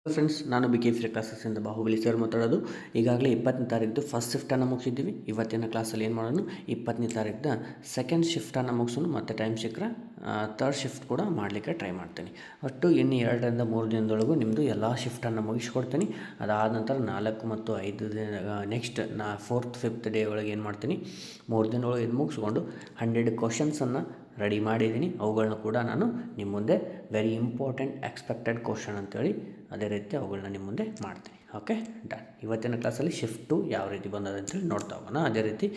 Friends, ನಾನು B K ಕ್ಲಾಸಸ್ಸಿಂದ Bahubali sir ಮಾತಾಡೋದು. ಈಗಾಗಲೇ 20ನೇ ತಾರೀಕು ಫಸ್ಟ್ ಶಿಫ್ಟನ್ನು ಮುಗಿಸಿದ್ದೀವಿ. ಇವತ್ತಿನ ಕ್ಲಾಸಲ್ಲಿ ಏನು ಮಾಡೋಣ, 20ನೇ ತಾರೀಕು ಸೆಕೆಂಡ್ ಶಿಫ್ಟನ್ನು ಮುಗಿಸೋಣ. ಮತ್ತು ಟೈಮ್ ಸಿಕ್ಕರೆ ಥರ್ಡ್ ಶಿಫ್ಟ್ ಕೂಡ ಮಾಡಲಿಕ್ಕೆ ಟ್ರೈ ಮಾಡ್ತೀನಿ. ಒಟ್ಟು ಇನ್ನು 2ರಿಂದ 3 ದಿನದೊಳಗೂ ನಿಮ್ಮದು ಎಲ್ಲ ಶಿಫ್ಟನ್ನು ಮುಗಿಸ್ಕೊಡ್ತೀನಿ. ಅದಾದ ನಂತರ 4 ಮತ್ತು 5 ದಿನ ನೆಕ್ಸ್ಟ್ 4th 5th ಡೇ ಒಳಗೆ ಏನು ಮಾಡ್ತೀನಿ, 3 ದಿನ ಒಳಗೆ ಇದು ಮುಗಿಸ್ಕೊಂಡು 100 ಕ್ವಶನ್ಸನ್ನು ರೆಡಿ ಮಾಡಿದ್ದೀನಿ. ಅವುಗಳನ್ನ ಕೂಡ ನಾನು ನಿಮ್ಮ ಮುಂದೆ ವೆರಿ ಇಂಪಾರ್ಟೆಂಟ್ ಎಕ್ಸ್ಪೆಕ್ಟೆಡ್ ಕ್ವಶನ್ ಅಂತೇಳಿ ಅದೇ ರೀತಿ ಅವುಗಳನ್ನ ನಿಮ್ಮ ಮುಂದೆ ಮಾಡ್ತೀನಿ. Okay, done. ಇವತ್ತಿನ ಕ್ಲಾಸಲ್ಲಿ ಶಿಫ್ಟು ಯಾವ ರೀತಿ ಬಂದದ ಅಂತೇಳಿ ನೋಡ್ತಾ ಹೋಗೋಣ. ಅದೇ ರೀತಿ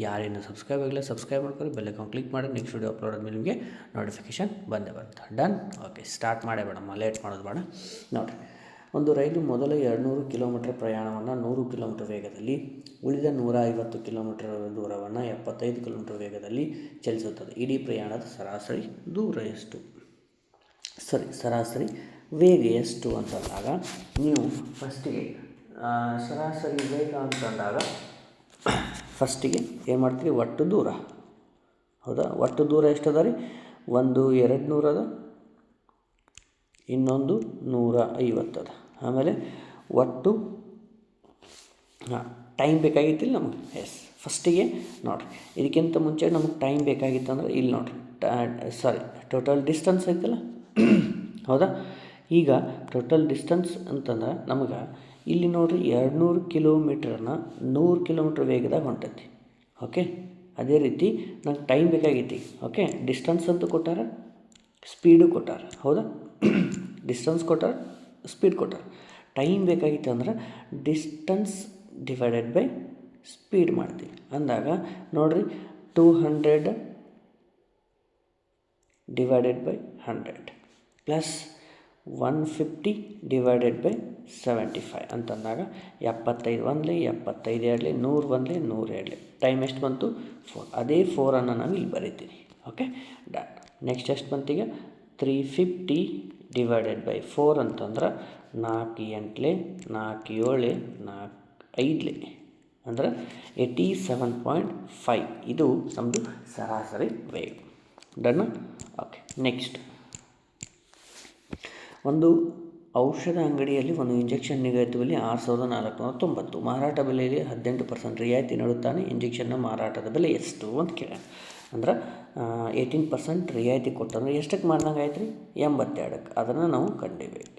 ಯಾರೇನು ಸಬ್ಸ್ಕ್ರೈಬ್ ಆಗಿಲ್ಲ ಸಬ್ಸ್ಕ್ರೈಬ್ ಮಾಡ್ಕೊಳ್ಳಿ, ಬೆಲ್ ಐಕಾನ್ ಕ್ಲಿಕ್ ಮಾಡಿ. ನೆಕ್ಸ್ಟ್ ವಿಡಿಯೋ ಅಪ್ಲೋಡ್ ಆದಮೇಲೆ ನಿಮಗೆ ನೋಟಿಫಿಕೇಷನ್ ಬಂದೇ ಬರುತ್ತೆ. ಡನ್. ಓಕೆ, ಸ್ಟಾರ್ಟ್ ಮಾಡೇ ಬೇಡಮ್ಮ, ಲೇಟ್ ಮಾಡೋದು ಬೇಡ. ನೋಡಿರಿ, ಒಂದು ರೈಲು ಮೊದಲ 200 ಕಿಲೋಮೀಟರ್ ಪ್ರಯಾಣವನ್ನು 100 ಕಿಲೋಮೀಟರ್ ವೇಗದಲ್ಲಿ, ಉಳಿದ 150 ಕಿಲೋಮೀಟರ್ ದೂರವನ್ನು 75 ಕಿಲೋಮೀಟರ್ ವೇಗದಲ್ಲಿ ಚಲಿಸುತ್ತದೆ. ಇಡೀ ಪ್ರಯಾಣದ ಸರಾಸರಿ ದೂರ ಎಷ್ಟು? ಸರಾಸರಿ ವೇಗ ಎಷ್ಟು ಅಂತಂದಾಗ ನೀವು ಫಸ್ಟಿಗೆ ಸರಾಸರಿ ವೇಗ ಅಂತಂದಾಗ ಫಸ್ಟಿಗೆ ಏನು ಮಾಡ್ತೀರಿ, ಒಟ್ಟು ದೂರ. ಹೌದಾ, ಒಟ್ಟು ದೂರ ಎಷ್ಟದ ರೀ? ಒಂದು 200 ಅದ, ಇನ್ನೊಂದು 150 ಅದ. ಆಮೇಲೆ ಒಟ್ಟು ಟೈಮ್ ಬೇಕಾಗಿತ್ತಿಲ್ಲ ನಮಗೆ. ಫಸ್ಟಿಗೆ ನೋಡಿರಿ, ಇದಕ್ಕಿಂತ ಮುಂಚೆ ನಮಗೆ ಟೈಮ್ ಬೇಕಾಗಿತ್ತು ಅಂದರೆ ಇಲ್ಲಿ ನೋಡಿರಿ, ಟೋಟಲ್ ಡಿಸ್ಟೆನ್ಸ್ ಐತಲ್ಲ. ಹೌದಾ, ಈಗ ಟೋಟಲ್ ಡಿಸ್ಟೆನ್ಸ್ ಅಂತಂದ್ರೆ ನಮಗೆ ಇಲ್ಲಿ ನೋಡಿರಿ 200 ಕಿಲೋಮೀಟ್ರನ್ನ 100 ಕಿಲೋಮೀಟ್ರ್ ವೇಗದಾಗ ಹೊಂಟೈತಿ. ಓಕೆ, ಅದೇ ರೀತಿ ನಂಗೆ ಟೈಮ್ ಬೇಕಾಗೈತಿ. ಓಕೆ, ಡಿಸ್ಟೆನ್ಸ್ ಅಂತ ಕೊಟ್ಟಾರ, ಸ್ಪೀಡು ಕೊಟ್ಟಾರ. ಹೌದಾ, ಡಿಸ್ಟೆನ್ಸ್ ಕೊಟ್ಟಾರ, ಸ್ಪೀಡ್ ಕೊಟ್ಟಾರ. ಟೈಮ್ ಬೇಕಾಗಿತ್ತು ಅಂದ್ರೆ ಡಿಸ್ಟೆನ್ಸ್ ಡಿವೈಡೆಡ್ ಬೈ ಸ್ಪೀಡ್ ಮಾಡ್ತೀವಿ. ಅಂದಾಗ ನೋಡಿರಿ, 200 divided by 100 plus 150 divided by 75 ಅಂತಂದಾಗ 75 ಒಂದಲೇ 75 ಎರಡಲೇ 100 ಒಂದಲೇ 100 ಎರಡಲೇ. ಟೈಮ್ ಎಷ್ಟು ಬಂತು? 4. ಅದೇ 4ಅನ್ನು ನಾವು ಇಲ್ಲಿ ಬರೀತೀವಿ. Okay, done. ನೆಕ್ಸ್ಟ್ ಎಷ್ಟು ಬಂತೀಗ? 350 ಡಿವೈಡೆಡ್ ಬೈ 4 ಅಂತಂದ್ರೆ 4 ಎಂಟ್ಲೆ 4 ಏಳೆ 4 ಐದಲೇ ಅಂದ್ರೆ 87.5. ಇದು ನಮ್ಮದು ಸರಾಸರಿ ವೇಗ. ಡನ್. ಓಕೆ, ನೆಕ್ಸ್ಟ್, ಒಂದು ಔಷಧ ಅಂಗಡಿಯಲ್ಲಿ ಒಂದು ಇಂಜೆಕ್ಷನ್ ನಿಗದಿತ ಬೆಲೆ 6490. ಮಾರಾಟ ಬೆಲೆಯಲ್ಲಿ 18% ರಿಯಾಯಿತಿ ನೀಡುತ್ತಾನೆ. ಇಂಜೆಕ್ಷನ್ನ ಮಾರಾಟದ ಬೆಲೆ ಎಷ್ಟು ಅಂತ ಕೇಳ. ಅಂದ್ರೆ 18% ರಿಯಾಯಿತಿ ಕೊಟ್ಟಂದ್ರೆ ಎಷ್ಟಕ್ಕೆ ಮಾಡ್ದಂಗೆ ಆಯ್ತು ರೀ? 82ಕ್ಕೆ. ಅದನ್ನು ನಾವು ಕಂಡಿಬೇಕು.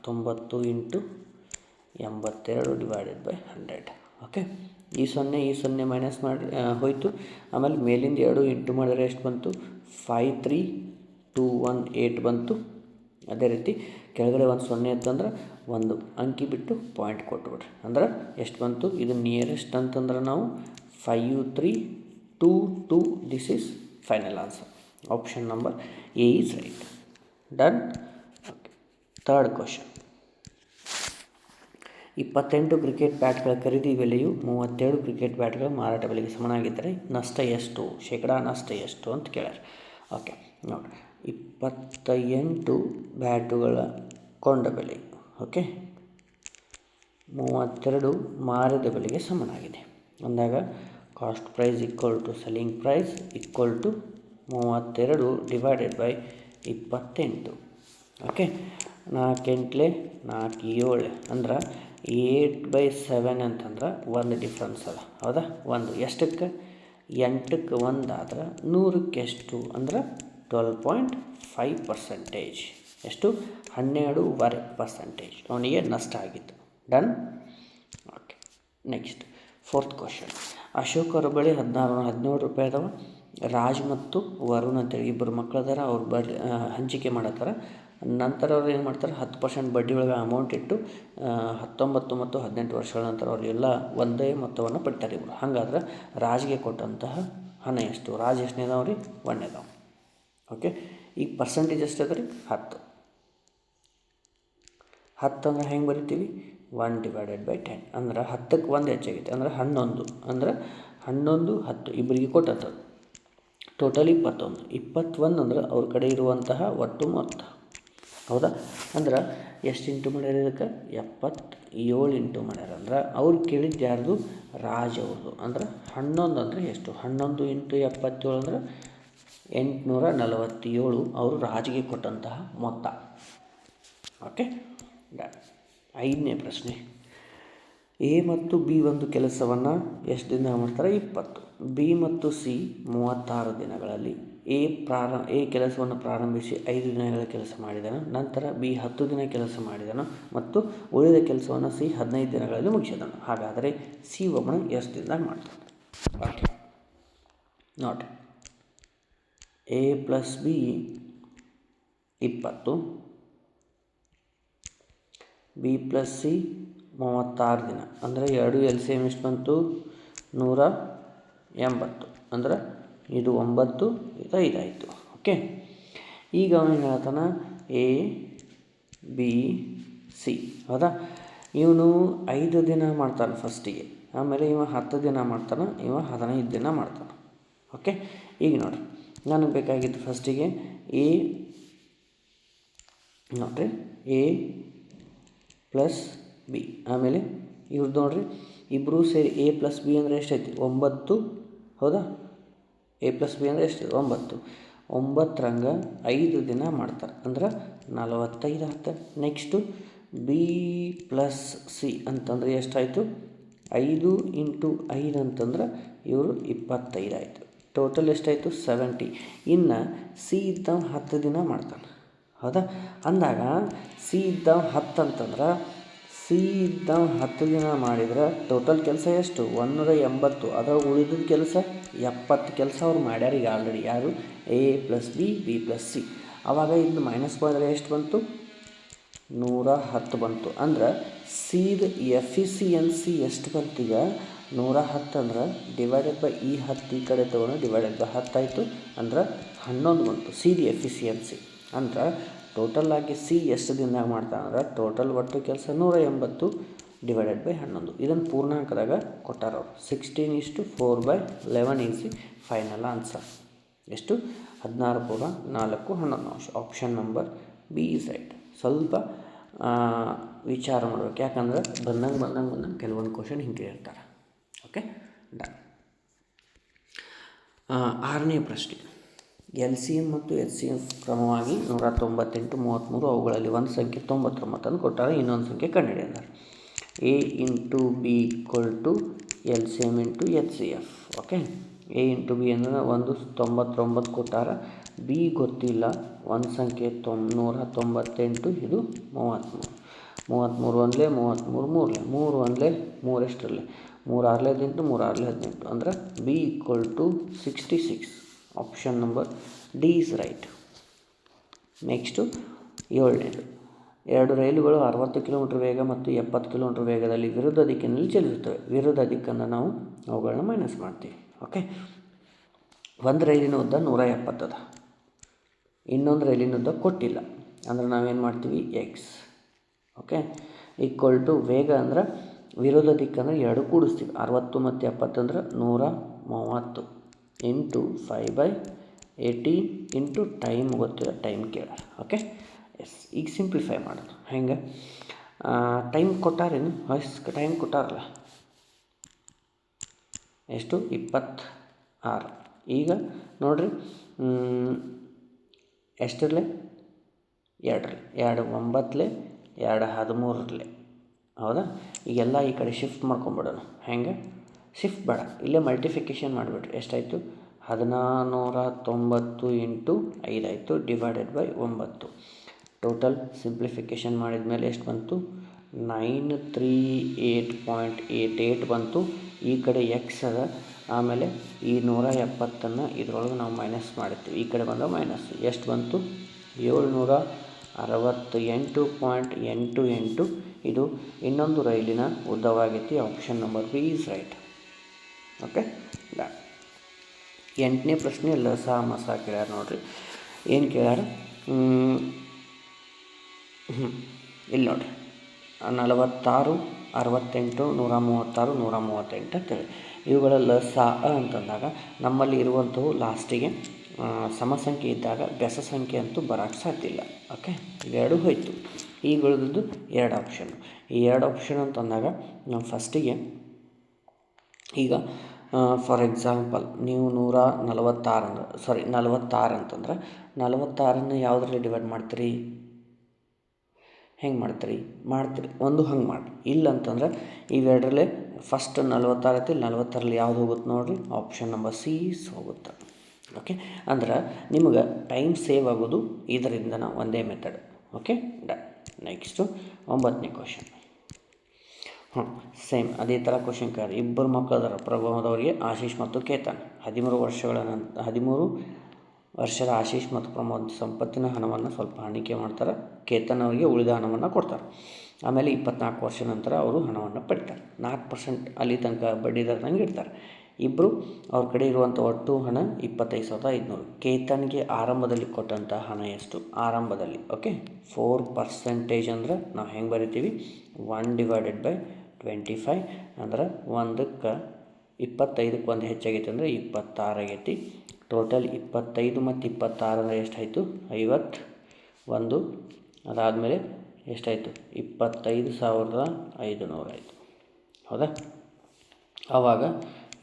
90 ಇಂಟು 82 ಡಿವೈಡೆಡ್ ಬೈ 100. ಓಕೆ, ಈ 0 ಮೈನಸ್ ಮಾಡಿ ಹೋಯಿತು. ಆಮೇಲೆ ಮೇಲಿಂದ 2 ಇಂಟು ಮಾಡಿದ್ರೆ ಎಷ್ಟು ಬಂತು? 53218 ಬಂತು. ಅದೇ ರೀತಿ ಕೆಳಗಡೆ ಒಂದು 0 ಇತ್ತಂದ್ರೆ ಒಂದು ಅಂಕಿ ಬಿಟ್ಟು ಪಾಯಿಂಟ್ ಕೊಟ್ಬಿಡ್ರಿ. ಅಂದ್ರೆ ಎಷ್ಟು ಬಂತು? ಇದು ನಿಯರೆಸ್ಟ್ ಅಂತಂದ್ರೆ ನಾವು 5322. This is final answer. Option number A is right. Done. Okay, third question. 28 cricket ಬ್ಯಾಟ್ಗಳ ಖರೀದಿ ಬೆಲೆಯು 37 ಕ್ರಿಕೆಟ್ ಬ್ಯಾಟ್ಗಳ ಮಾರಾಟ ಬೆಲೆಗೆ ಸಮನಾಗಿದ್ದರೆ ನಷ್ಟ ಎಷ್ಟು? ಶೇಕಡಾ ನಷ್ಟ ಎಷ್ಟು ಅಂತ ಕೇಳ್ಯಾರ. ಓಕೆ, ನೋಡಿ, 28 ಬ್ಯಾಟುಗಳ ಕೊಂಡ ಬೆಲೆ, ಓಕೆ, 32 ಮಾರಿದ ಬೆಲೆಗೆ ಸಮನಾಗಿದೆ ಅಂದಾಗ cost price equal to selling price equal to 32 divided by 28. Okay, 4 ಎಂಟ್ಲೆ 4 ಏಳೆ ಅಂದ್ರೆ 8/7 ಅಂತಂದ್ರೆ ಒಂದು ಡಿಫ್ರೆನ್ಸ್ ಅದ. ಹೌದಾ, ಒಂದು ಎಷ್ಟಕ್ಕೆ? 8ಕ್ಕೆ 1 ಆದ್ರೆ 100ಕ್ಕೆ ಎಷ್ಟು ಅಂದ್ರೆ 12.5%. ಎಷ್ಟು? 12.5% ಅವನಿಗೆ ನಷ್ಟ ಆಗಿತ್ತು. Done. Okay, next fourth question. Ashok ಅವ್ರ ಬಳಿ 17 ರೂಪಾಯಿ ಅದಾವ. ರಾಜ್ ಮತ್ತು ವರುಣ್ ಅಂತೇಳಿ ಇಬ್ಬರು ಮಕ್ಕಳದಾರ. ಅವ್ರು ಹಂಚಿಕೆ ಮಾಡತ್ತಾರ. ನಂತರ ಅವ್ರು ಏನು ಮಾಡ್ತಾರೆ, 10% ಬಡ್ಡಿ ಒಳಗೆ ಅಮೌಂಟ್ ಇಟ್ಟು 19 ಮತ್ತು 18 ವರ್ಷಗಳ ನಂತರ ಅವ್ರು ಎಲ್ಲ ಒಂದೇ ಮೊತ್ತವನ್ನು ಪಡಿತಾರೆ ಇವರು. ಹಾಗಾದ್ರೆ ರಾಜ್ಗೆ ಕೊಟ್ಟಂತಹ ಹಣ ಎಷ್ಟು? ರಾಜ್ ಎಷ್ಟನೇ ಅದಾವ ರೀ? 1 ಅದಾವ. ಓಕೆ, ಈಗ ಪರ್ಸೆಂಟೇಜ್ ಎಷ್ಟು ಅದ ರೀ? 10. 10 ಅಂದ್ರೆ ಹೆಂಗೆ ಬರಿತೀವಿ? 1 ಡಿವೈಡೆಡ್ ಬೈ 10 ಅಂದ್ರೆ 10ಕ್ಕೆ 1 ಹೆಚ್ಚಾಗೈತೆ ಅಂದ್ರೆ 11. ಅಂದ್ರೆ 11 10 ಇಬ್ಬರಿಗೆ ಕೊಟ್ಟಂಥದ್ದು. ಟೋಟಲ್ 21. 21 ಅಂದ್ರೆ ಅವ್ರ ಕಡೆ ಇರುವಂತಹ ಒಟ್ಟು ಮೊತ್ತ. ಹೌದಾ, ಅಂದ್ರೆ ಎಷ್ಟು ಇಂಟು ಮಾಡ್ಯಾರ ಇದಕ್ಕೆ? 77 ಇಂಟು ಮಾಡ್ಯಾರ. ಅಂದ್ರೆ ಅವ್ರು ಕೇಳಿದ್ದು ಯಾರ್ದು? ರಾಜ್ ಅವ್ರದ್ದು. ಅಂದ್ರೆ 11 ಅಂದರೆ ಎಷ್ಟು? 11 ಇಂಟು 77 ಅಂದ್ರೆ 847 ಅವರು ರಾಜ್ಗೆ ಕೊಟ್ಟಂತಹ ಮೊತ್ತ. ಓಕೆ, 5ನೇ ಪ್ರಶ್ನೆ, ಎ ಮತ್ತು ಬಿ ಒಂದು ಕೆಲಸವನ್ನು ಎಷ್ಟು ದಿನ ಮಾಡ್ತಾರೆ? 20. ಬಿ ಮತ್ತು ಸಿ 36 ದಿನಗಳಲ್ಲಿ ಎ ಕೆಲಸವನ್ನು ಪ್ರಾರಂಭಿಸಿ 5 ದಿನಗಳ ಕೆಲಸ ಮಾಡಿದನು. ನಂತರ ಬಿ 10 ದಿನ ಕೆಲಸ ಮಾಡಿದನು ಮತ್ತು ಉಳಿದ ಕೆಲಸವನ್ನು ಸಿ 15 ದಿನಗಳಲ್ಲಿ ಮುಗಿಸಿದನು. ಹಾಗಾದರೆ ಸಿ ಒಬ್ಬನು ಎಷ್ಟು ದಿನದಾಗ ಮಾಡ್ತಾನೆ? ಓಕೆ ನೋಡಿ, A plus B 20, B plus C 36 ದಿನ, ಅಂದರೆ 2 LCM ಎಷ್ಟು ಬಂತು? 180, ಅಂದ್ರೆ ಇದು 9, ಇದು 5 ಆಯಿತು. ಓಕೆ, ಈಗ ಅವನು ಹೇಳ್ತಾನೆ ಎ ಬಿ ಸಿ, ಹೌದಾ? ಇವನು 5 ದಿನ ಮಾಡ್ತಾನೆ ಫಸ್ಟಿಗೆ, ಆಮೇಲೆ ಇವ 10 ದಿನ ಮಾಡ್ತಾನೆ, ಇವ 15 ದಿನ ಮಾಡ್ತಾನೆ. ಓಕೆ, ಈಗ ನೋಡಿರಿ, ನನಗೆ ಬೇಕಾಗಿದ್ದು ಫಸ್ಟಿಗೆ ಎ ಪ್ಲಸ್ ಬಿ, ಆಮೇಲೆ ಇವ್ರದ್ದು ನೋಡಿರಿ ಇಬ್ಬರೂ ಸೇರಿ ಎ ಪ್ಲಸ್ ಬಿ ಅಂದರೆ ಎಷ್ಟೈತಿ? 9, ಹೌದಾ? ಎ ಪ್ಲಸ್ ಬಿ ಅಂದರೆ ಎಷ್ಟು? 9. 9ರಂಗೆ 5 ದಿನ ಮಾಡ್ತಾರೆ, ಅಂದ್ರೆ 45 ಆಗ್ತದೆ. ನೆಕ್ಸ್ಟು ಬಿ ಪ್ಲಸ್ ಸಿ ಅಂತಂದರೆ ಎಷ್ಟಾಯಿತು? 5 × 5 ಅಂತಂದ್ರೆ ಇವರು 25 ಆಯಿತು. ಟೋಟಲ್ ಎಷ್ಟಾಯಿತು? 70. ಇನ್ನು ಸಿ ಇದ್ದವ 10 ದಿನ ಮಾಡ್ತಾನೆ, ಹೌದಾ? ಅಂದಾಗ ಸಿ ಇದ್ದವ 10 ಅಂತಂದ್ರೆ ಸಿ ಇದ್ದವ 10 ದಿನ ಮಾಡಿದ್ರೆ ಟೋಟಲ್ ಕೆಲಸ ಎಷ್ಟು? 180. ಅದ್ರಾಗ ಉಳಿದ ಕೆಲಸ 70 ಕೆಲಸ ಅವ್ರು ಮಾಡ್ಯಾರ ಈಗ ಆಲ್ರೆಡಿ. ಯಾರು? A plus B, B plus C. ಆವಾಗ ಇದು ಮೈನಸ್ ಮಾಡಿದ್ರೆ ಎಷ್ಟು ಬಂತು? 110 ಬಂತು. ಅಂದ್ರೆ ಸಿದ ಎಫಿಸಿಯನ್ಸಿ ಎಷ್ಟು ಬಂತು? ಈಗ 110 ಅಂದ್ರೆ ಡಿವೈಡೆಡ್ ಬೈ ಈ 10 ಈ ಕಡೆ ತೊಗೊಂಡು ಡಿವೈಡೆಡ್ ಬೈ 10 ಆಯಿತು, ಅಂದ್ರೆ 11 ಬಂತು ಸಿದ ಎಫಿಸಿಯನ್ಸಿ. ಅಂದ್ರೆ ಟೋಟಲ್ ಆಗಿ ಸಿ ಎಷ್ಟು ದಿನದಾಗ ಮಾಡ್ತಾನೆ ಅಂದ್ರೆ ಟೋಟಲ್ ಒಟ್ಟು ಕೆಲಸ 180 ಡಿವೈಡೆಡ್ ಬೈ 11. ಇದನ್ನು ಪೂರ್ಣಾಂಕದಾಗ ಕೊಟ್ಟಾರ ಅವರು. 16:4/11 ಈಸ್ ದಿ ಫೈನಲ್ ಆನ್ಸರ್. ಎಷ್ಟು? 16/4 option number B is right. ಸ್ವಲ್ಪ ವಿಚಾರ ಮಾಡ್ಬೇಕು, ಯಾಕಂದ್ರೆ ಬಂದಂಗೆ ಕೆಲವೊಂದು ಕ್ವಶನ್ ಹಿಂಗೆ ಇರ್ತಾರೆ. Okay, done. 6ನೇ ಪ್ರಶ್ನೆ, LCM ಮತ್ತು HCF ಕ್ರಮವಾಗಿ 198, 33, ಅವುಗಳಲ್ಲಿ ಒಂದು ಸಂಖ್ಯೆ 99 ಅಂತ ಕೊಟ್ಟಾರೆ, ಇನ್ನೊಂದು ಸಂಖ್ಯೆ ಕಂಡುಹಿಡಿ ಅಂತಾರೆ. A × B = LCM × HCF. Okay, A × B ಅಂದರೆ 199 ಕೊಟ್ಟಾರ, ಬಿ ಗೊತ್ತಿಲ್ಲ, ಒಂದು ಸಂಖ್ಯೆ 198, ಇದು 33. 33 ಒಂದಲೇ 33 ಮೂರಲೆ 3 ಒಂದಲೇ 3 ಎಷ್ಟರಲ್ಲೇ 3 6 18, 3 6 18, ಅಂದರೆ B = 66. Option number D is right. Next 7ನೇದು, 2 ರೈಲುಗಳು 60 ಕಿಲೋಮೀಟರ್ ವೇಗ ಮತ್ತು 70 ಕಿಲೋಮೀಟರ್ ವೇಗದಲ್ಲಿ ವಿರುದ್ಧ ದಿಕ್ಕಿನಲ್ಲಿ ಚಲಿಸುತ್ತವೆ. ವಿರುದ್ಧ ದಿಕ್ಕನ್ನು ನಾವು ಅವುಗಳನ್ನ ಮೈನಸ್ ಮಾಡ್ತೀವಿ. ಓಕೆ, ಒಂದು ರೈಲಿನ ಉದ್ದ 170 ಅದ, ಇನ್ನೊಂದು ರೈಲಿನ ಉದ್ದ ಕೊಟ್ಟಿಲ್ಲ, ಅಂದ್ರೆ ನಾವೇನು ಮಾಡ್ತೀವಿ? ಎಕ್ಸ್. ಓಕೆ, = ವೇಗ ಅಂದ್ರೆ ವಿರೋಧ ದಿಕ್ಕಂದ್ರೆ 2 ಕೂಡಿಸ್ತೀವಿ, 60 ಮತ್ತು 70 ಅಂದ್ರೆ 130 × 5/80 ಇಂಟು ಟೈಮ್ ಗೊತ್ತಿಲ್ಲ, ಟೈಮ್ ಕೇಳ. Okay, yes. ಈಗ ಸಿಂಪ್ಲಿಫೈ ಮಾಡೋದು ಹೆಂಗೆ? ಟೈಮ್ ಕೊಟ್ಟಾರೇನು? ಟೈಮ್ ಕೊಟ್ಟಾರಲ್ಲ, ಎಷ್ಟು? 26. ಈಗ ನೋಡಿರಿ, ಎಷ್ಟರಲ್ಲೇ? 2 9 2 13, ಹೌದಾ? ಈಗೆಲ್ಲ ಈ ಕಡೆ ಶಿಫ್ಟ್ ಮಾಡ್ಕೊಂಬಿಡೋಣ. ಹೆಂಗೆ? ಶಿಫ್ಟ್ ಬೇಡ, ಇಲ್ಲೇ ಮಲ್ಟಿಫಿಕೇಷನ್ ಮಾಡಿಬಿಟ್ರಿ. ಎಷ್ಟಾಯಿತು? 1490 × 5 ಆಯಿತು, ಡಿವೈಡೆಡ್ ಬೈ 9. ಟೋಟಲ್ ಸಿಂಪ್ಲಿಫಿಕೇಷನ್ ಮಾಡಿದ ಮೇಲೆ ಎಷ್ಟು ಬಂತು? 938.88 ಬಂತು. ಈ ಕಡೆ ಎಕ್ಸ್ ಅದ, ಆಮೇಲೆ ಈ 170 ಇದ್ರೊಳಗೆ ನಾವು ಮೈನಸ್ ಮಾಡಿರ್ತೀವಿ, ಈ ಕಡೆ ಬಂದ ಮೈನಸ್. ಎಷ್ಟು ಬಂತು? 768.88. ಇದು ಇನ್ನೊಂದು ರೈಲಿನ ಉದ್ದವಾಗೈತಿ. Option number B is right. Okay, done. 8ನೇ ಪ್ರಶ್ನೆ ಲಸ ಮಸ ಕೇಳ್ಯಾರ ನೋಡ್ರಿ. ಏನು ಕೇಳ್ಯಾರ? ಇಲ್ಲಿ ನೋಡ್ರಿ, 46, 68, 136, 138 ಅಂತೇಳಿ ಇವುಗಳ ಲಸ ಅಂತಂದಾಗ ನಮ್ಮಲ್ಲಿ ಇರುವಂಥವು ಲಾಸ್ಟಿಗೆ ಸಮ ಸಂಖ್ಯೆ ಇದ್ದಾಗ ಬೆಸ ಸಂಖ್ಯೆ ಅಂತೂ ಬರೋಕ್ಕೆ ಸಾಧ್ಯ ಇಲ್ಲ. ಓಕೆ, ಇವೆರಡು ಹೋಯ್ತು. ಈಗ ಉಳಿದದ್ದು 2 ಆಪ್ಷನ್. ಈ 2 ಆಪ್ಷನ್ ಅಂತಂದಾಗ ನಾವು ಫಸ್ಟಿಗೆ ಈಗ ಫಾರ್ ಎಕ್ಸಾಂಪಲ್ ನೀವು 46 ಅಂತಂದ್ರೆ 46 ಯಾವುದರಲ್ಲಿ ಡಿವೈಡ್ ಮಾಡ್ತೀರಿ? ಹೆಂಗೆ ಮಾಡ್ತೀರಿ ಒಂದು ಹಂಗೆ ಮಾಡಿ. ಇಲ್ಲ ಅಂತಂದ್ರೆ ಇವೆರಡರಲ್ಲೇ ಫಸ್ಟ್ 46 ಐತಿ, 46ರಲ್ಲಿ ಯಾವ್ದು ಹೋಗುತ್ತೆ ನೋಡಿರಿ, ಆಪ್ಷನ್ ನಂಬರ್ ಸಿ ಹೋಗುತ್ತೆ. ಓಕೆ, ಅಂದ್ರೆ ನಿಮ್ಗೆ ಟೈಮ್ ಸೇವ್ ಆಗೋದು ಇದರಿಂದ ಒಂದೇ ಮೆಥಡ್. Okay, done. ನೆಕ್ಸ್ಟು 9ನೇ ಕ್ವಶನ್. ಸೇಮ್ ಅದೇ ಥರ ಕ್ವಶನ್ ಕೇಳಿ. ಇಬ್ಬರು ಮಕ್ಕಳದಾರ ಪ್ರಮೋದವರಿಗೆ ಆಶೀಶ್ ಮತ್ತು ಕೇತನ್. 13 ವರ್ಷದ ಆಶೀಶ್ ಮತ್ತು ಪ್ರಮೋದ್ ಸಂಪತ್ತಿನ ಹಣವನ್ನು ಸ್ವಲ್ಪ ಹಣಿಕೆ ಮಾಡ್ತಾರೆ. ಕೇತನ್ ಅವರಿಗೆ ಉಳಿದ ಹಣವನ್ನು ಕೊಡ್ತಾರೆ. ಆಮೇಲೆ 24 ವರ್ಷ ನಂತರ ಅವರು ಹಣವನ್ನು ಪಡಿತಾರೆ. 4% ಅಲ್ಲಿ ತನಕ ಬಡ್ಡಿ ದರದಂಗೆ ಇಡ್ತಾರೆ. ಇಬ್ಬರು ಅವ್ರ ಕಡೆ ಇರುವಂಥ ಒಟ್ಟು ಹಣ 25,500. ಕೇತನ್ಗೆ ಆರಂಭದಲ್ಲಿ ಕೊಟ್ಟಂಥ ಹಣ ಎಷ್ಟು? ಆರಂಭದಲ್ಲಿ ಓಕೆ 4% ಅಂದ್ರೆ ನಾವು ಹೆಂಗೆ ಬರಿತೀವಿ, 1/25 ಅಂದ್ರೆ 1ಕ್ಕೆ 25ಕ್ಕೆ 1 ಹೆಚ್ಚಾಗೈತೆ ಅಂದರೆ 26 ಆಗೈತಿ. ಟೋಟಲ್ 25 ಮತ್ತು 26 ಅಂದರೆ ಎಷ್ಟಾಯಿತು? 51. ಅದಾದಮೇಲೆ ಎಷ್ಟಾಯಿತು? 25,500 ಆಯಿತು. ಹೌದಾ? ಆವಾಗ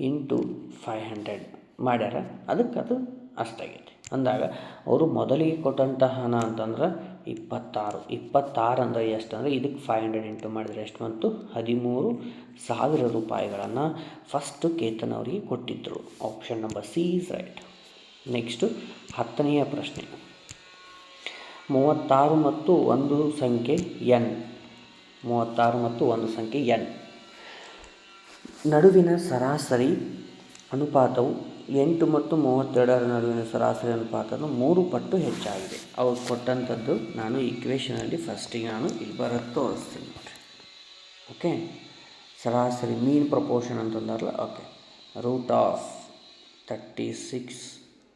ಇಂಟು 500 ಮಾಡ್ಯಾರ, ಅದಕ್ಕೆ ಅದು ಅಷ್ಟಾಗೈತಿ. ಅಂದಾಗ ಅವರು ಮೊದಲಿಗೆ ಕೊಟ್ಟಂಥ ಹಣ ಅಂತಂದ್ರೆ 26 ಅಂದರೆ ಎಷ್ಟು ಅಂದರೆ ಇದಕ್ಕೆ 500 ಇಂಟು ಮಾಡಿದರೆ ಎಷ್ಟು ಬಂತು? 13,000 ರೂಪಾಯಿಗಳನ್ನು ಫಸ್ಟು ಕೇತನ್ ಅವರಿಗೆ ಕೊಟ್ಟಿದ್ದರು. Option number C is right. Next 10ನೆಯ ಪ್ರಶ್ನೆ. 36 ಮತ್ತು ಒಂದು ಸಂಖ್ಯೆ ಎನ್. 36 ಮತ್ತು ಒಂದು ಸಂಖ್ಯೆ ಎನ್ ನಡುವಿನ ಸರಾಸರಿ ಅನುಪಾತವು 8 ಮತ್ತು 32ರ ನಡುವಿನ ಸರಾಸರಿ ಅನುಪಾತದ 3 ಪಟ್ಟು ಹೆಚ್ಚಾಗಿದೆ. ಅವ್ರು ಕೊಟ್ಟಂಥದ್ದು ನಾನು ಈಕ್ವೇಷನಲ್ಲಿ ಫಸ್ಟಿಗೆ ನಾನು ಇಲ್ಲಿ ಬರೋದು ತೋರಿಸ್ತೀನಿ ನೋಡಿರಿ. ಓಕೆ, ಸರಾಸರಿ ಮೀನ್ ಪ್ರಪೋರ್ಷನ್ ಅಂತಂದಾರಲ್ಲ. ಓಕೆ, √36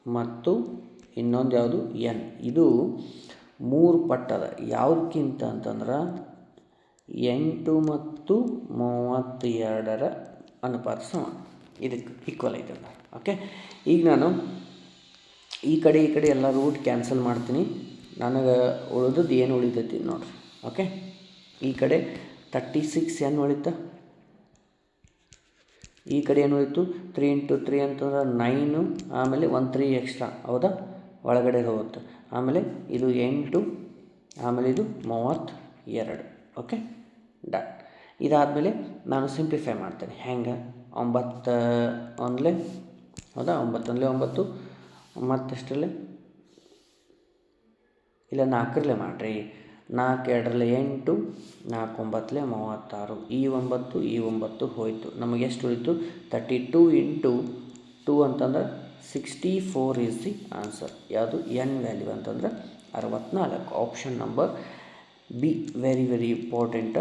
ಮತ್ತು ಇನ್ನೊಂದು ಯಾವುದು? ಎನ್. ಇದು 3 ಪಟ್ಟದ. ಯಾವುದಕ್ಕಿಂತ ಅಂತಂದ್ರೆ 8 ಮತ್ತು 32ರ ಅನುಪಾತ ಸಮ, ಇದಕ್ಕೆ ಈಕ್ವಲ್ ಐತೆ ಅಂತ. ಓಕೆ, ಈಗ ನಾನು ಈ ಕಡೆ ಎಲ್ಲ ರೂಟ್ ಕ್ಯಾನ್ಸಲ್ ಮಾಡ್ತೀನಿ. ನನಗೆ ಉಳಿದದ್ದು ಏನು ಉಳಿತೈತಿ ನೋಡಿರಿ. ಓಕೆ, ಈ ಕಡೆ 36 ಏನು ಉಳಿತ, ಈ ಕಡೆ ಏನು ಉಳಿತು? 3 × 3 ಅಂತಂದ್ರೆ 9, ಆಮೇಲೆ 1 3 ಎಕ್ಸ್ಟ್ರಾ. ಹೌದಾ? ಒಳಗಡೆ ಹೋಗುತ್ತೆ. ಆಮೇಲೆ ಇದು 8, ಆಮೇಲೆ ಇದು 32. Okay, done. ಇದಾದಮೇಲೆ ನಾನು ಸಿಂಪ್ಲಿಫೈ ಮಾಡ್ತೇನೆ. ಹೆಂಗೆ? 9 ಒಂದಲೇ, ಹೌದಾ? 9 ಒಂದಲೇ 9, ಮತ್ತೆಷ್ಟರಲ್ಲೇ ಇಲ್ಲ 4ರಲ್ಲೇ ಮಾಡಿರಿ. 4 2ರಲ್ಲಿ 8, 4 9ಲೆ 36. ಈ 9 ಹೋಯಿತು. ನಮಗೆ ಎಷ್ಟು ಉಳಿತು? 32 × 2 ಅಂತಂದ್ರೆ 64 ಈಸ್ ದಿ ಆನ್ಸರ್. ಯಾವುದು? ಎನ್ ವ್ಯಾಲ್ಯೂ ಅಂತಂದ್ರೆ 64. Option number B very important.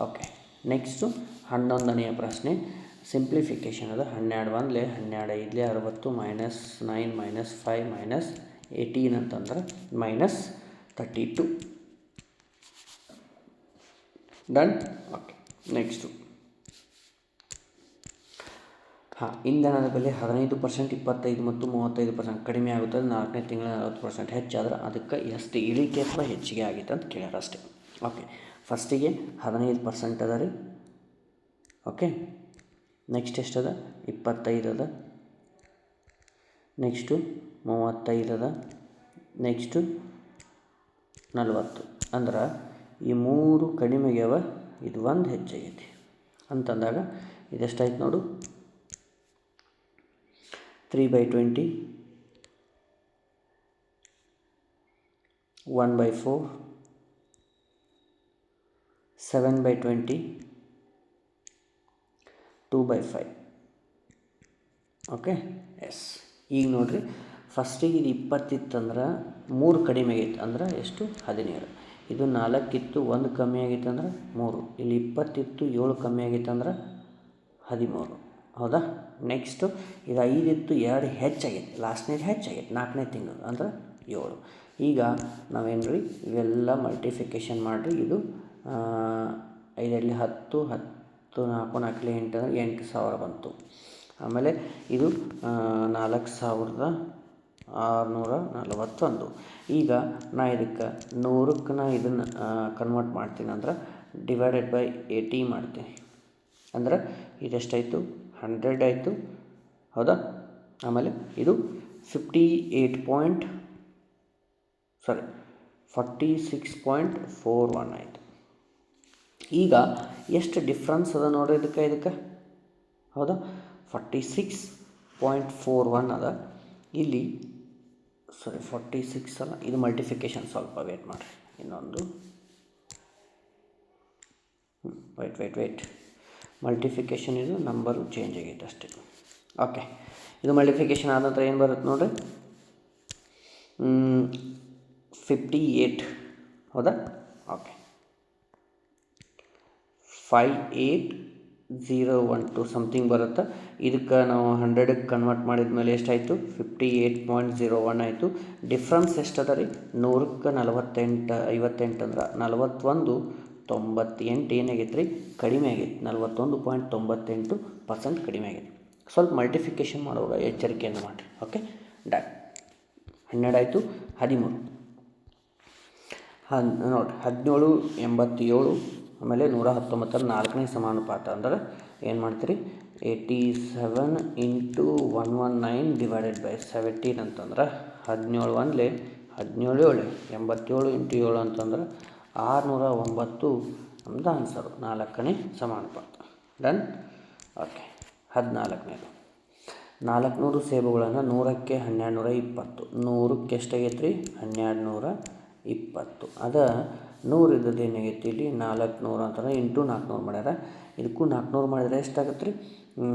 Okay, next 11ನೆಯ ಪ್ರಶ್ನೆ. ಸಿಂಪ್ಲಿಫಿಕೇಷನ್ ಅದ. 12 1 12 5 60 -9 -5 -18 ಅಂತಂದ್ರೆ -32. ಡನ್. ಓಕೆ, ನೆಕ್ಸ್ಟು ಇಂಧನದ ಬೆಲೆ 15%, 25 ಮತ್ತು 35% ಕಡಿಮೆ ಆಗುತ್ತದೆ. 4ನೇ ತಿಂಗಳ 40% ಹೆಚ್ಚಾದ್ರೆ ಅದಕ್ಕೆ ಎಷ್ಟು ಇಳಿಕೆ ಅಥವಾ ಹೆಚ್ಚಿಗೆ ಆಗಿತ್ತು ಅಂತ ಕೇಳ್ಯಾರ ಅಷ್ಟೇ. ಓಕೆ, ಫಸ್ಟಿಗೆ 15% ಅದ ರೀ. Okay, next ಎಷ್ಟದ? 25 ಅದ. ನೆಕ್ಸ್ಟು 35 ಅದ. ನೆಕ್ಸ್ಟು 40. ಅಂದ್ರೆ ಈ 3 ಕಡಿಮೆಗ್ಯಾವ, ಇದು 1 ಹೆಚ್ಚಾಗೈತಿ ಅಂತಂದಾಗ ಇದೆಷ್ಟಾಯ್ತು ನೋಡು? 3/20, 1/4, 7/20, 2/5. Okay, yes. ಈಗ ನೋಡಿರಿ, ಫಸ್ಟಿಗೆ ಇದು 20 ಇತ್ತಂದ್ರೆ 3 ಕಡಿಮೆ ಆಗೈತೆ ಅಂದ್ರೆ ಎಷ್ಟು? 17. ಇದು 4 ಇತ್ತು, 1 ಕಮ್ಮಿ ಆಗೈತೆ ಅಂದ್ರೆ 3. ಇಲ್ಲಿ 20 ಇತ್ತು, 7 ಕಮ್ಮಿ ಆಗೈತೆ ಅಂದ್ರೆ 13. ಹೌದಾ? ನೆಕ್ಸ್ಟು ಇದು 5 ಇತ್ತು, 2 ಹೆಚ್ಚಾಗೈತೆ, ಲಾಸ್ಟ್ನೇದು ಹೆಚ್ಚಾಗೈತೆ 4ನೇ ತಿಂಗಳು ಅಂದ್ರೆ 7. ಈಗ ನಾವೇನು ರೀ ಇವೆಲ್ಲ ಮಲ್ಟಿಫಿಕೇಷನ್ ಮಾಡಿರಿ. ಇದು 5 10 10, 4 4 8 ಅಂದರೆ 8,000 ಬಂತು. ಆಮೇಲೆ ಇದು 4,641. ಈಗ ನಾ ಇದಕ್ಕೆ 100ಕ್ಕೆ ನಾ ಇದನ್ನು ಕನ್ವರ್ಟ್ ಮಾಡ್ತೀನಿ ಅಂದ್ರೆ /80 ಮಾಡ್ತೀನಿ. ಅಂದ್ರೆ ಇದೆಷ್ಟಾಯಿತು? 100 ಆಯಿತು. ಹೌದಾ? ಆಮೇಲೆ ಇದು 58 46.41 ಆಯಿತು. ಈಗ ಎಷ್ಟು ಡಿಫ್ರೆನ್ಸ್ ಅದ ನೋಡ್ರಿ ಇದಕ್ಕೆ ಹೌದಾ, 46.41 ಅದ. ಇಲ್ಲಿ 46 ಅಲ್ಲ, ಇದು ಮಲ್ಟಿಫಿಕೇಷನ್, ಸ್ವಲ್ಪ ವೇಟ್ ಮಾಡಿರಿ, ಇನ್ನೊಂದು ವೇಟ್ ಮಲ್ಟಿಫಿಕೇಷನ್ ಇದು ನಂಬರು ಚೇಂಜ್ ಆಗೈತೆ ಅಷ್ಟೇ. ಓಕೆ, ಇದು ಮಲ್ಟಿಫಿಕೇಷನ್ ಆದ ನಂತರ ಏನು ಬರುತ್ತೆ ನೋಡ್ರಿ, 58 ಹೌದಾ. ಓಕೆ, 58012 ಸಮಥಿಂಗ್ ಬರುತ್ತೆ. ಇದಕ್ಕೆ ನಾವು 100ಕ್ಕೆ ಕನ್ವರ್ಟ್ ಮಾಡಿದ ಮೇಲೆ ಎಷ್ಟಾಯಿತು, 58.01 ಆಯಿತು. ಡಿಫ್ರೆನ್ಸ್ ಎಷ್ಟದ ರೀ, 100ಕ್ಕೆ 48 58 ಅಂದ್ರೆ 41.98 ಏನಾಗೈತೆ ರೀ, ಕಡಿಮೆ ಆಗೈತೆ. 41.98% ಕಡಿಮೆ ಆಗೈತೆ. ಸ್ವಲ್ಪ ಮಲ್ಟಿಫಿಕೇಷನ್ ಮಾಡುವಾಗ ಎಚ್ಚರಿಕೆಯಿಂದ ಮಾಡಿರಿ. Okay, done. 12 ಆಯಿತು. 13 ನೋಡಿ, 1787 ಆಮೇಲೆ 119 4ನೇ ಸಮಾನುಪಾತ ಅಂದ್ರೆ ಏನು ಮಾಡ್ತೀರಿ, 87 × 119 / 17 ಅಂತಂದ್ರೆ 17 1 17 87 × 7 ಅಂತಂದ್ರೆ 609 ನಮ್ದು ಆನ್ಸರು, 4ನೇ ಸಮಾನುಪಾತ. ಡನ್. ಓಕೆ, 14ನೇದು, 400 ಸೇಬುಗಳನ್ನು 100ಕ್ಕೆ 1220, 100ಕ್ಕೆ ಎಷ್ಟಾಗೈತೆ ರೀ, 1220. ಅದ 100 ಇದ್ದದ್ದು ಏನಾಗೈತಿ ಇಲ್ಲಿ 400 ಅಂತಂದ್ರೆ ಇಂಟು 400 ಮಾಡ್ಯಾರ. ಇದಕ್ಕೂ 400 ಮಾಡಿದರೆ ಎಷ್ಟಾಗತ್ತೆ ರೀ,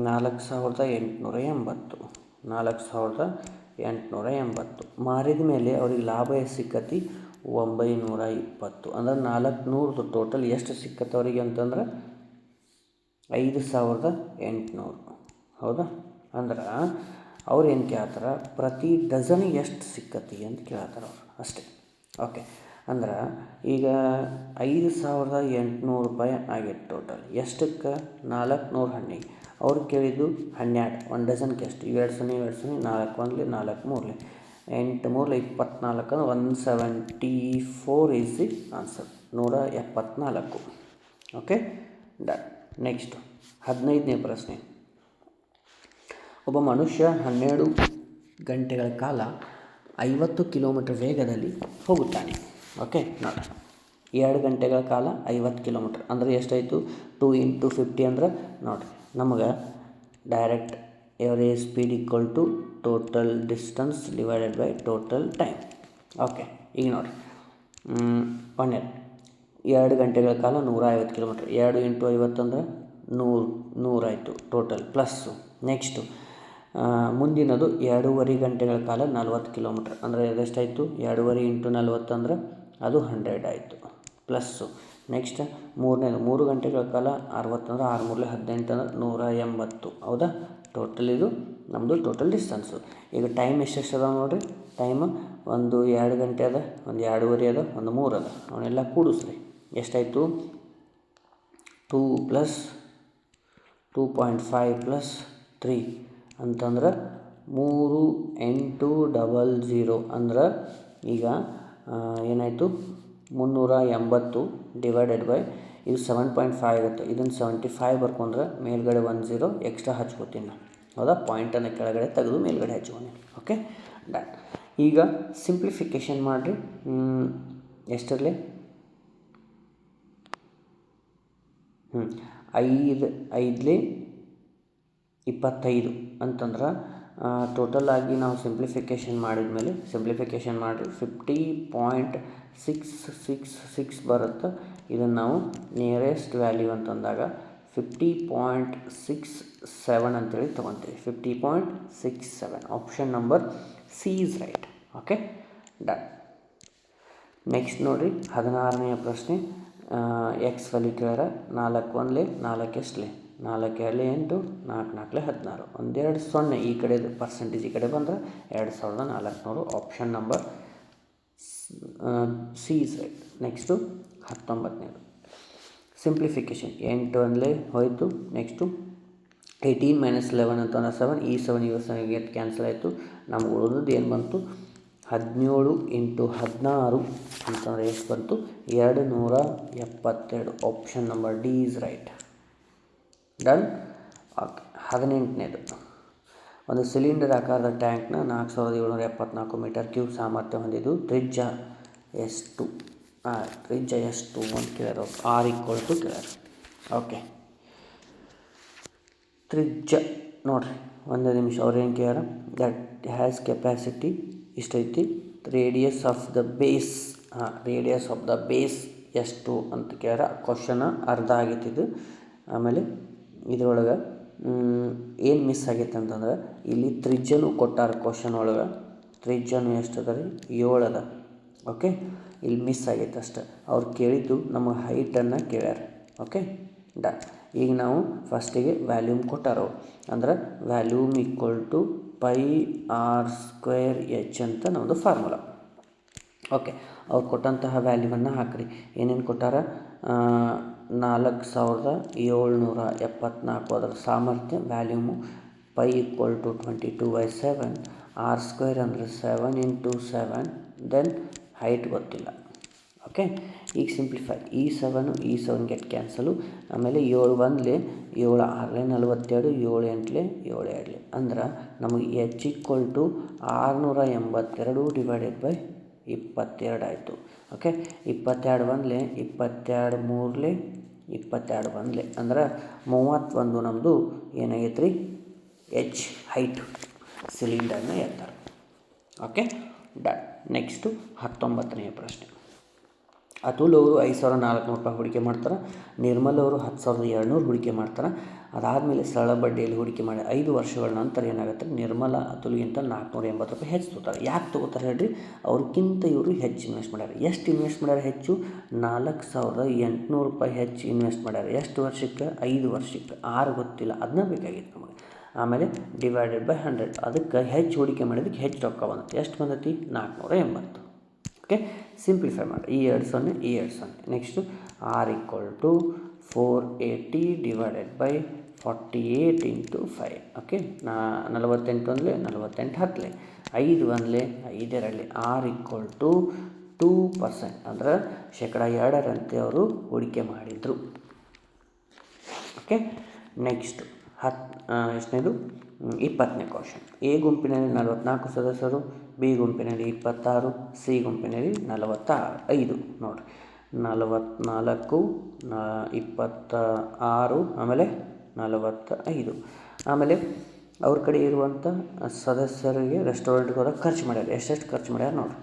4880. 4880 ಮಾರಿದ ಮೇಲೆ ಅವ್ರಿಗೆ ಲಾಭ ಎಷ್ಟು ಸಿಕ್ಕತಿ, 920. ಅಂದ್ರೆ 400 ಟೋಟಲ್ ಎಷ್ಟು ಸಿಕ್ಕತ್ತೆ ಅವರಿಗೆ ಅಂತಂದ್ರೆ 5800. ಹೌದಾ. ಅಂದ್ರೆ ಅವ್ರು ಏನು ಕೇಳ್ತಾರೆ, ಪ್ರತಿ ಡಜನಿಗೆ ಎಷ್ಟು ಸಿಕ್ಕತಿ ಅಂತ ಕೇಳ್ತಾರೆ ಅವ್ರು, ಅಷ್ಟೇ. ಓಕೆ, ಅಂದ್ರೆ ಈಗ 5800 ರೂಪಾಯಿ ಆಗೈತೆ ಟೋಟಲ್. ಎಷ್ಟಕ್ಕೆ, 400 ಹಣ್ಣಿಗೆ. ಅವ್ರು ಕೇಳಿದ್ದು 12, 1 ಡಜನ್ಗೆ ಎಷ್ಟು, 2 ಸೊನ್ನೆ 2 ಸೊನ್ನೆ 4 1 4 3 8 3 24 174 is the answer, 174. Okay, done. Next 15ನೇ ಪ್ರಶ್ನೆ. ಒಬ್ಬ ಮನುಷ್ಯ 12 ಗಂಟೆಗಳ ಕಾಲ 50 ಕಿಲೋಮೀಟರ್ ವೇಗದಲ್ಲಿ ಹೋಗುತ್ತಾನೆ. ಓಕೆ, ನೋಡಿ, 2 ಗಂಟೆಗಳ ಕಾಲ 50 ಕಿಲೋಮೀಟರ್ ಅಂದರೆ ಎಷ್ಟಾಯಿತು, 2 × 50 ಅಂದ್ರೆ ನೋಡಿ ನಮಗೆ direct average speed equal to total distance divided by total time. Okay, ಈಗ ನೋಡಿ 2 ಗಂಟೆಗಳ ಕಾಲ 150 ಕಿಲೋಮೀಟರ್, 2 × 50 ಅಂದ್ರೆ 100 ಆಯಿತು ಟೋಟಲ್ ಪ್ಲಸ್ಸು. ನೆಕ್ಸ್ಟು ಮುಂದಿನದು 2.5 ಗಂಟೆಗಳ ಕಾಲ 40 ಕಿಲೋಮೀಟರ್ ಅಂದರೆ ಎಷ್ಟಾಯಿತು, 2.5 × 40 ಅಂದ್ರೆ ಅದು 100 ಆಯಿತು ಪ್ಲಸ್ಸು. ನೆಕ್ಸ್ಟ್ ಮೂರನೇದು 3 ಗಂಟೆಗಳ ಕಾಲ 60 ಅಂದ್ರೆ 6 3 18 ಅಂದ್ರೆ 180. ಹೌದಾ, ಟೋಟಲ್ ಇದು ನಮ್ಮದು ಟೋಟಲ್ ಡಿಸ್ಟನ್ಸು. ಈಗ ಟೈಮ್ ಎಷ್ಟೆಷ್ಟು ಅದ ನೋಡಿರಿ, ಟೈಮ್ ಒಂದು 2 ಗಂಟೆ ಅದ, ಒಂದು 2.5 ಅದ, ಒಂದು 3 ಅದ. ಅವನ್ನೆಲ್ಲ ಕೂಡಿಸ್ರಿ, ಎಷ್ಟಾಯಿತು, 2 + 2.5 + 3 ಅಂತಂದ್ರೆ 3800 ಅಂದ್ರೆ ಈಗ ಏನಾಯಿತು, 380 ಡಿವೈಡೆಡ್ ಬೈ ಇದು 7.5 ಆಗುತ್ತೆ. ಇದನ್ನು 75 ಬರ್ಕೊಂಡ್ರೆ ಮೇಲ್ಗಡೆ 10 ಎಕ್ಸ್ಟ್ರಾ ಹಚ್ಕೋತೀನಿ ನಾನು. ಹೌದಾ, ಪಾಯಿಂಟನ್ನು ಕೆಳಗಡೆ ತೆಗೆದು ಮೇಲ್ಗಡೆ ಹಚ್ಕೊಂಡು. Okay, done. ಈಗ ಸಿಂಪ್ಲಿಫಿಕೇಷನ್ ಮಾಡಿರಿ. ಎಷ್ಟರಲ್ಲಿ 5 5 25 ಅಂತಂದ್ರೆ ಟೋಟಲ್ ಆಗಿ ನಾವು ಸಿಂಪ್ಲಿಫಿಕೇಷನ್ ಮಾಡಿದ ಮೇಲೆ ಸಿಂಪ್ಲಿಫಿಕೇಷನ್ ಮಾಡಿ 50.666 ಬರುತ್ತೆ. ಇದನ್ನು ನಾವು ನಿಯರೆಸ್ಟ್ ವ್ಯಾಲ್ಯೂ ಅಂತಂದಾಗ 50.67 ಅಂತೇಳಿ ತೊಗೊತೀವಿ. 50.67 option number C is right. Okay, done. Next ನೋಡಿರಿ 16ನೇ ಪ್ರಶ್ನೆ. X value ಕೇಳ್ಯಾರ. 4 1 4 ಎಷ್ಟಲೆ, 4 2 8 4 4 16, ಒಂದೆರಡು 0 ಈ ಕಡೆ ಪರ್ಸೆಂಟೇಜ್ ಈ ಕಡೆ ಬಂದರೆ 2400. Option number C is right. Next 19ನೇದು ಸಿಂಪ್ಲಿಫಿಕೇಷನ್. 8 1 ಹೋಯಿತು. ನೆಕ್ಸ್ಟು 18 - 11 ಅಂತಂದ್ರೆ 7, ಈ 7 ಇವು 7 ಕ್ಯಾನ್ಸಲ್ ಆಯಿತು. ನಮ್ಗೆ ಉಳಿದದ್ದು ಏನು ಬಂತು, 17 × 16 ಅಂತಂದರೆ ಎಷ್ಟು ಬಂತು, 272. Option number D is right. Done. Okay, 18ನೇದು ಒಂದು ಸಿಲಿಂಡರ್ ಆಕಾರದ ಟ್ಯಾಂಕ್ನ 4774 ಮೀಟರ್ ಕ್ಯೂಬ್ ಸಾಮರ್ಥ್ಯ ಹೊಂದಿದ್ದು ತ್ರಿಜ್ಯ S2 ತ್ರಿಜ್ಯ S2 ಅಂತ ಕೇಳ್ಯಾರ R = ಕೇಳ್ಯಾರ. ಓಕೆ, ತ್ರಿಜ್ಯ ನೋಡಿರಿ ಒಂದು ನಿಮಿಷ ಅವ್ರು ಏನು ಕೇಳ್ಯಾರ, ದಟ್ ಹ್ಯಾಸ್ ಕೆಪಾಸಿಟಿ ಇಷ್ಟೈತಿ, ರೇಡಿಯಸ್ ಆಫ್ ದ ಬೇಸ್ ಎಷ್ಟು ಅಂತ ಕೇಳ್ಯಾರ. ಕ್ವಶನ ಅರ್ಧ ಆಗೈತಿದ್ದು. ಆಮೇಲೆ ಇದ್ರೊಳಗೆ ಏನು ಮಿಸ್ ಆಗೈತೆ ಅಂತಂದ್ರೆ ಇಲ್ಲಿ ತ್ರಿಜ್ಯನೂ ಕೊಟ್ಟಾರ ಕ್ವಶನ್ ಒಳಗೆ. ತ್ರಿಜ್ಯನೂ ಎಷ್ಟು ಅದ ರೀ, 7 ಅದ. ಓಕೆ, ಇಲ್ಲಿ ಮಿಸ್ ಆಗೈತೆ ಅಷ್ಟೆ. ಅವ್ರು ಕೇಳಿದ್ದು ನಮಗೆ ಹೈಟನ್ನು ಕೇಳ್ಯಾರ. Okay, done. ಈಗ ನಾವು ಫಸ್ಟಿಗೆ ವ್ಯಾಲ್ಯೂಮ್ ಕೊಟ್ಟಾರವು, ಅಂದ್ರೆ ವ್ಯಾಲ್ಯೂಮ್ = πr²h ಅಂತ ನಮ್ಮದು ಫಾರ್ಮುಲಾ. ಓಕೆ, ಅವ್ರು ಕೊಟ್ಟಂತಹ ವ್ಯಾಲ್ಯೂವನ್ನು ಹಾಕಿರಿ. ಏನೇನು ಕೊಟ್ಟಾರ, 4774 ಅದರ ಸಾಮರ್ಥ್ಯ. ವ್ಯಾಲ್ಯೂಮು π = 22/7, r² ಅಂದರೆ 7 × 7, ದೆನ್ ಹೈಟ್ ಗೊತ್ತಿಲ್ಲ. ಓಕೆ, ಈಗ ಸಿಂಪ್ಲಿಫೈ, ಈ 7 ಗೆಟ್ ಕ್ಯಾನ್ಸಲು. ಆಮೇಲೆ 7 1 7 6 42, 7 8 7 2 ಅಂದ್ರೆ ನಮಗೆ h = 682 / 22 ಆಯಿತು. ಓಕೆ, 22 1 22 3 22 1 ಅಂದ್ರೆ 31 ನಮ್ಮದು ಏನಾಗೈತೆ ರೀ, h ಹೈಟ್, ಸಿಲಿಂಡರ್ನ ಎತ್ತರ. Okay, done. ನೆಕ್ಸ್ಟು 19ನೇ ಪ್ರಶ್ನೆ. ಅತುಲ್ ಅವರು 5400 ರೂಪಾಯಿ ಹೂಡಿಕೆ ಮಾಡ್ತಾರೆ. ನಿರ್ಮಲ್ ಅವರು 10200 ಹೂಡಿಕೆ ಮಾಡ್ತಾರೆ. ಅದಾದಮೇಲೆ ಸರಳ ಬಡ್ಡಿಯಲ್ಲಿ ಹೂಡಿಕೆ ಮಾಡಿ 5 ವರ್ಷಗಳ ನಂತರ ಏನಾಗುತ್ತೆ, ನಿರ್ಮಲ ಅತುಲ್ಗಿಂತ 480 ರೂಪಾಯಿ ಹೆಚ್ಚು ತೊಗೋತಾರೆ. ಯಾಕೆ ತೊಗೋತಾರೆ ಹೇಳ್ರಿ, ಅವ್ರಿಗಿಂತ ಇವರು ಹೆಚ್ಚು ಇನ್ವೆಸ್ಟ್ ಮಾಡ್ಯಾರ. ಎಷ್ಟು ಇನ್ವೆಸ್ಟ್ ಮಾಡ್ಯಾರ ಹೆಚ್ಚು, 4800 ರೂಪಾಯಿ ಹೆಚ್ಚು ಇನ್ವೆಸ್ಟ್ ಮಾಡ್ಯಾರ. ಎಷ್ಟು ವರ್ಷಕ್ಕೆ, 5 ವರ್ಷಕ್ಕೆ. 6 ಗೊತ್ತಿಲ್ಲ, ಅದನ್ನ ಬೇಕಾಗಿತ್ತು ನಮಗೆ. ಆಮೇಲೆ /100, ಅದಕ್ಕೆ ಹೆಚ್ಚು ಹೂಡಿಕೆ ಮಾಡಿದ್ದಕ್ಕೆ ಹೆಚ್ಚು ರೊಕ್ಕ ಬಂದೈತಿ. ಎಷ್ಟು ಬಂದೈತಿ, 480. ಓಕೆ, ಸಿಂಪ್ಲಿಫೈ ಮಾಡಿ, ಈ 2 0 ಈ 2 0. Next r = 480 / 48 × 5. ಓಕೆ, 48 1 48 10 5 1 5 2 r = 2%, ಅಂದ್ರೆ 2% ಅವರು ಹೂಡಿಕೆ ಮಾಡಿದರು. ಓಕೆ, ನೆಕ್ಸ್ಟ್ ಎಷ್ಟನೇದು, 20ನೇ ಕ್ವಶನ್. ಎ ಗುಂಪಿನಲ್ಲಿ 44 ಸದಸ್ಯರು, ಬಿ ಗುಂಪಿನಲ್ಲಿ 26, ಸಿ ಗುಂಪಿನಲ್ಲಿ 45. ನೋಡಿರಿ, 44 26 ಆಮೇಲೆ 45. ಆಮೇಲೆ ಅವ್ರ ಕಡೆ ಇರುವಂಥ ಸದಸ್ಯರಿಗೆ ರೆಸ್ಟೋರೆಂಟ್ಗೆ ಹೋದಾಗ ಖರ್ಚು ಮಾಡ್ಯಾರ. ಎಷ್ಟೆಷ್ಟು ಖರ್ಚು ಮಾಡ್ಯಾರ ನೋಡಿರಿ.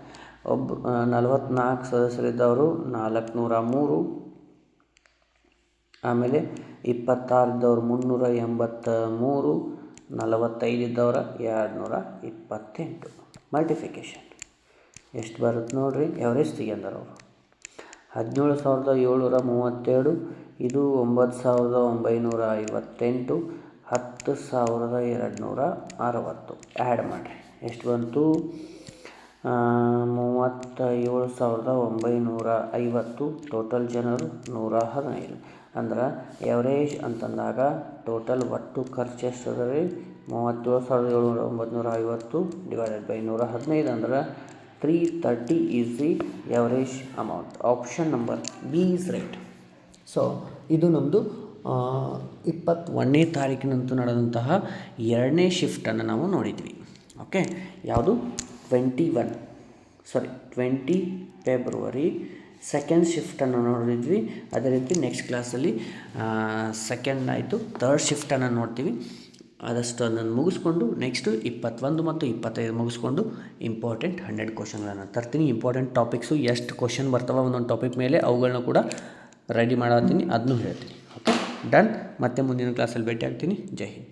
44 ಸದಸ್ಯರಿದ್ದವರು 403, ಆಮೇಲೆ 26 ಇದ್ದವ್ರು 383, 45 ಇದ್ದವ್ರ 228. ಮಲ್ಟಿಫಿಕೇಷನ್ ಎಷ್ಟು ಬರುತ್ತೆ ನೋಡಿರಿ, ಎವರೇಜ್ ತೆಗೆಂದಾರ ಅವರು. 17732, ಇದು 9958, 10260. ಆ್ಯಡ್ ಮಾಡಿರಿ, ಎಷ್ಟು ಬಂತು, 37950. ಟೋಟಲ್ ಜನರು 115. ಅಂದ್ರೆ ಎವರೇಜ್ ಅಂತಂದಾಗ ಟೋಟಲ್ ಒಟ್ಟು ಖರ್ಚು ಎಷ್ಟು ಅದ ರೀ, 37750 / 115 ಅಂದ್ರೆ 330 is the average amount. Option number B is right. So ಇದು ನಮ್ಮದು 21ನೇ ತಾರೀಕಿನಂತೂ ನಡೆದಂತಹ 2ನೇ ಶಿಫ್ಟನ್ನು ನಾವು ನೋಡಿದ್ವಿ. ಓಕೆ, ಯಾವುದು 20 ಫೆಬ್ರವರಿ 2nd ಶಿಫ್ಟನ್ನು ನೋಡಿದ್ವಿ. ಅದೇ ರೀತಿ ನೆಕ್ಸ್ಟ್ ಕ್ಲಾಸಲ್ಲಿ 2nd ಆಯಿತು, 3rd ಶಿಫ್ಟನ್ನು ನೋಡ್ತೀವಿ. ಆದಷ್ಟು ಅದನ್ನು ಮುಗಿಸ್ಕೊಂಡು ನೆಕ್ಸ್ಟು 21 ಮತ್ತು 25 ಮುಗಿಸ್ಕೊಂಡು ಇಂಪಾರ್ಟೆಂಟ್ 100 ಕ್ವಶನ್ಗಳನ್ನು ತರ್ತೀನಿ. ಇಂಪಾರ್ಟೆಂಟ್ ಟಾಪಿಕ್ಸು ಎಷ್ಟು ಕ್ವಶನ್ ಬರ್ತಾವೆ ಒಂದೊಂದು ಟಾಪಿಕ್ ಮೇಲೆ ಅವುಗಳನ್ನ ಕೂಡ ರೆಡಿ ಮಾಡತ್ತೀನಿ, ಅದನ್ನೂ ಹೇಳ್ತೀನಿ. Okay, done. ಮತ್ತೆ ಮುಂದಿನ ಕ್ಲಾಸಲ್ಲಿ ಭೇಟಿ ಆಗ್ತೀನಿ. ಜೈ ಹಿಂದ್.